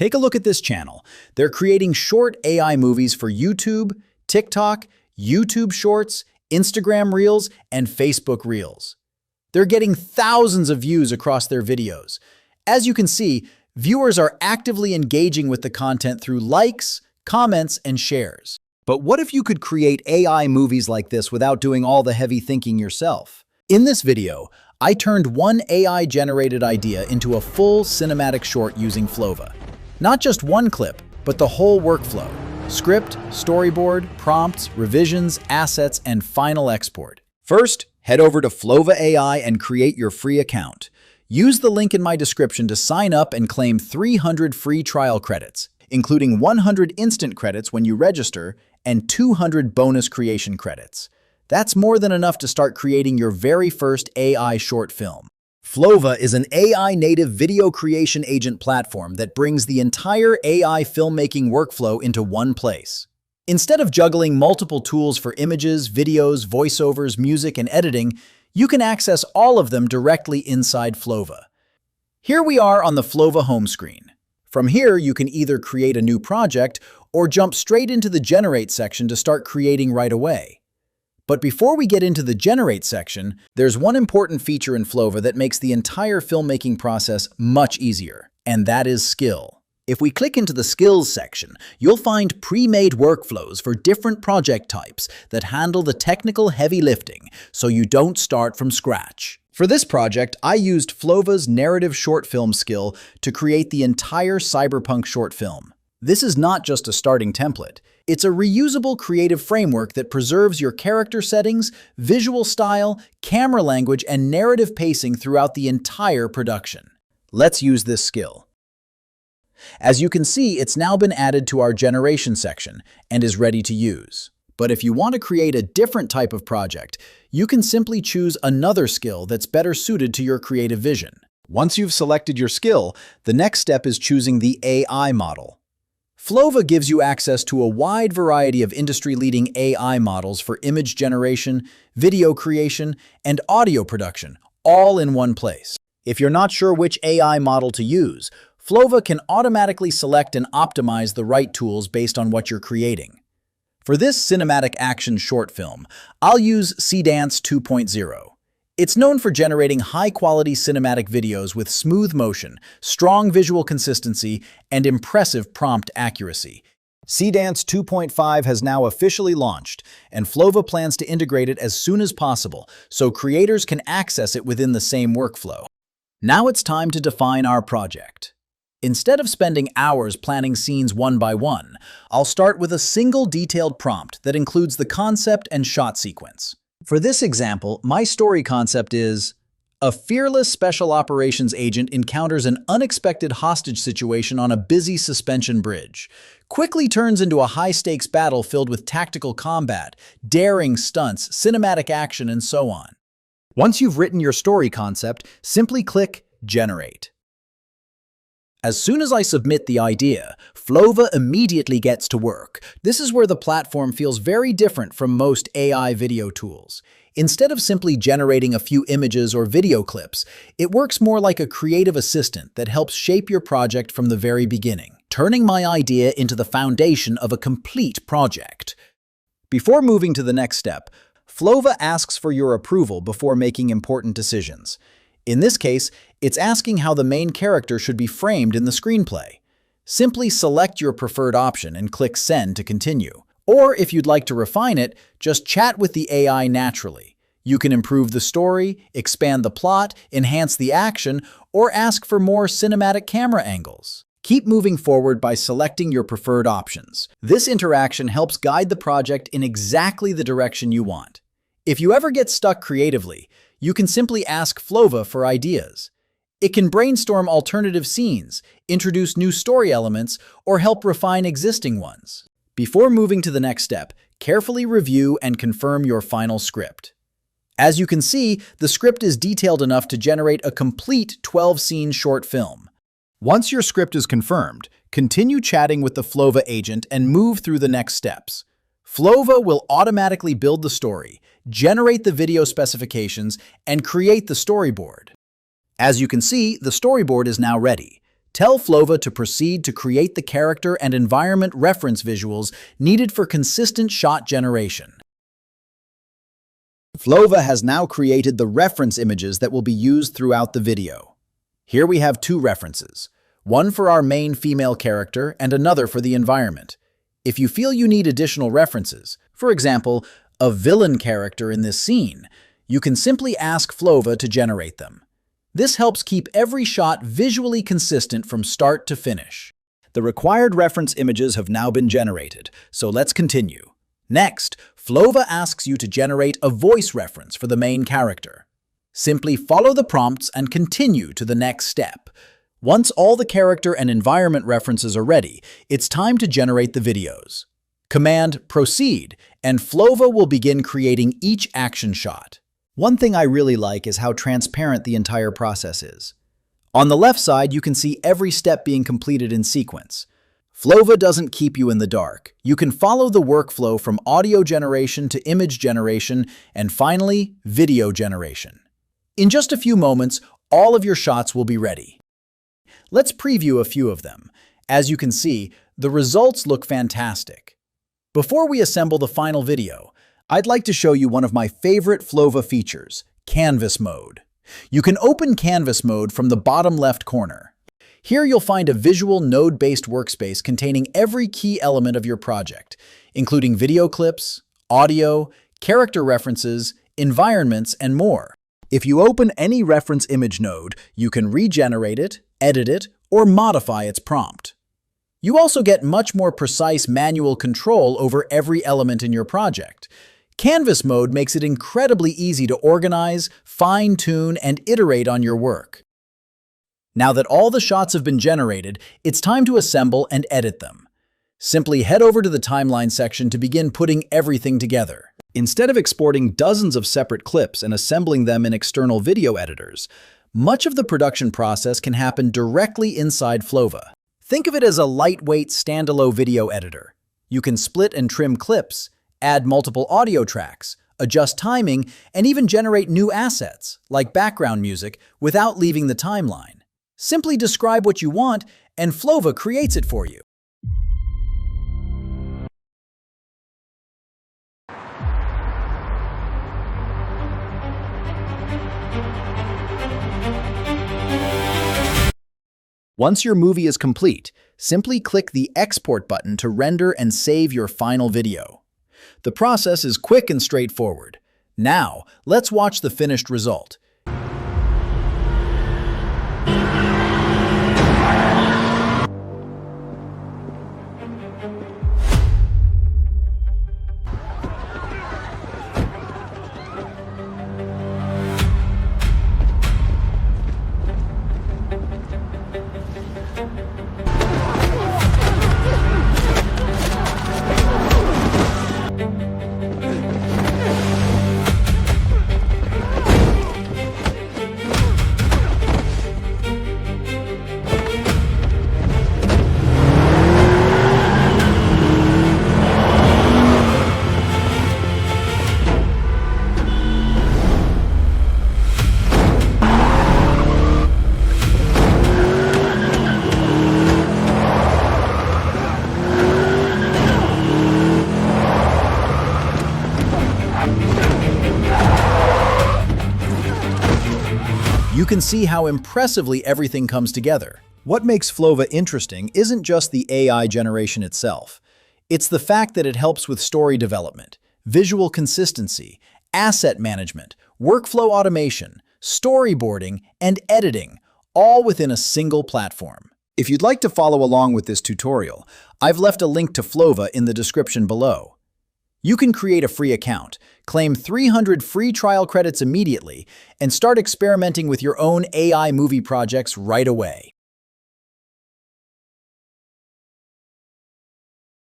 Take a look at this channel. They're creating short AI movies for YouTube, TikTok, YouTube Shorts, Instagram Reels, and Facebook Reels. They're getting thousands of views across their videos. As you can see, viewers are actively engaging with the content through likes, comments, and shares. But what if you could create AI movies like this without doing all the heavy thinking yourself? In this video, I turned one AI-generated idea into a full cinematic short using Flova. Not just one clip, but the whole workflow. Script, storyboard, prompts, revisions, assets, and final export. First, head over to Flova.ai and create your free account. Use the link in my description to sign up and claim 300 free trial credits, including 100 instant credits when you register and 200 bonus creation credits. That's more than enough to start creating your very first AI short film. Flova is an AI-native video creation agent platform that brings the entire AI filmmaking workflow into one place. Instead of juggling multiple tools for images, videos, voiceovers, music, and editing, you can access all of them directly inside Flova. Here we are on the Flova home screen. From here, you can either create a new project or jump straight into the Generate section to start creating right away. But before we get into the Generate section, there's one important feature in Flova that makes the entire filmmaking process much easier, and that is skill. If we click into the Skills section, you'll find pre-made workflows for different project types that handle the technical heavy lifting, so you don't start from scratch. For this project, I used Flova's narrative short film skill to create the entire cyberpunk short film. This is not just a starting template. It's a reusable creative framework that preserves your character settings, visual style, camera language, and narrative pacing throughout the entire production. Let's use this skill. As you can see, it's now been added to our generation section and is ready to use. But if you want to create a different type of project, you can simply choose another skill that's better suited to your creative vision. Once you've selected your skill, the next step is choosing the AI model. Flova gives you access to a wide variety of industry-leading AI models for image generation, video creation, and audio production, all in one place. If you're not sure which AI model to use, Flova can automatically select and optimize the right tools based on what you're creating. For this cinematic action short film, I'll use Seedance 2.0. It's known for generating high-quality cinematic videos with smooth motion, strong visual consistency, and impressive prompt accuracy. Seedance 2.5 has now officially launched, and Flova plans to integrate it as soon as possible so creators can access it within the same workflow. Now it's time to define our project. Instead of spending hours planning scenes one by one, I'll start with a single detailed prompt that includes the concept and shot sequence. For this example, my story concept is: a fearless special operations agent encounters an unexpected hostage situation on a busy suspension bridge, quickly turns into a high-stakes battle filled with tactical combat, daring stunts, cinematic action, and so on. Once you've written your story concept, simply click Generate. As soon as I submit the idea, Flova immediately gets to work. This is where the platform feels very different from most AI video tools. Instead of simply generating a few images or video clips, it works more like a creative assistant that helps shape your project from the very beginning, turning my idea into the foundation of a complete project. Before moving to the next step, Flova asks for your approval before making important decisions. In this case, it's asking how the main character should be framed in the screenplay. Simply select your preferred option and click Send to continue. Or if you'd like to refine it, just chat with the AI naturally. You can improve the story, expand the plot, enhance the action, or ask for more cinematic camera angles. Keep moving forward by selecting your preferred options. This interaction helps guide the project in exactly the direction you want. If you ever get stuck creatively, you can simply ask Flova for ideas. It can brainstorm alternative scenes, introduce new story elements, or help refine existing ones. Before moving to the next step, carefully review and confirm your final script. As you can see, the script is detailed enough to generate a complete 12-scene short film. Once your script is confirmed, continue chatting with the Flova agent and move through the next steps. Flova will automatically build the story, generate the video specifications, and create the storyboard. As you can see, the storyboard is now ready. Tell Flova to proceed to create the character and environment reference visuals needed for consistent shot generation. Flova has now created the reference images that will be used throughout the video. Here we have two references, one for our main female character and another for the environment. If you feel you need additional references, for example, a villain character in this scene, you can simply ask Flova to generate them. This helps keep every shot visually consistent from start to finish. The required reference images have now been generated, so let's continue. Next, Flova asks you to generate a voice reference for the main character. Simply follow the prompts and continue to the next step. Once all the character and environment references are ready, it's time to generate the videos. Command Proceed, and Flova will begin creating each action shot. One thing I really like is how transparent the entire process is. On the left side, you can see every step being completed in sequence. Flova doesn't keep you in the dark. You can follow the workflow from audio generation to image generation, and finally, video generation. In just a few moments, all of your shots will be ready. Let's preview a few of them. As you can see, the results look fantastic. Before we assemble the final video, I'd like to show you one of my favorite Flova features, Canvas Mode. You can open Canvas Mode from the bottom left corner. Here you'll find a visual node-based workspace containing every key element of your project, including video clips, audio, character references, environments, and more. If you open any reference image node, you can regenerate it, edit it, or modify its prompt. You also get much more precise manual control over every element in your project. Canvas Mode makes it incredibly easy to organize, fine-tune, and iterate on your work. Now that all the shots have been generated, it's time to assemble and edit them. Simply head over to the timeline section to begin putting everything together. Instead of exporting dozens of separate clips and assembling them in external video editors, much of the production process can happen directly inside Flova. Think of it as a lightweight standalone video editor. You can split and trim clips, add multiple audio tracks, adjust timing, and even generate new assets, like background music, without leaving the timeline. Simply describe what you want, and Flova creates it for you. Once your movie is complete, simply click the Export button to render and save your final video. The process is quick and straightforward. Now, let's watch the finished result. You can see how impressively everything comes together. What makes Flova interesting isn't just the AI generation itself. It's the fact that it helps with story development, visual consistency, asset management, workflow automation, storyboarding, and editing, all within a single platform. If you'd like to follow along with this tutorial, I've left a link to Flova in the description below. You can create a free account, claim 300 free trial credits immediately, and start experimenting with your own AI movie projects right away.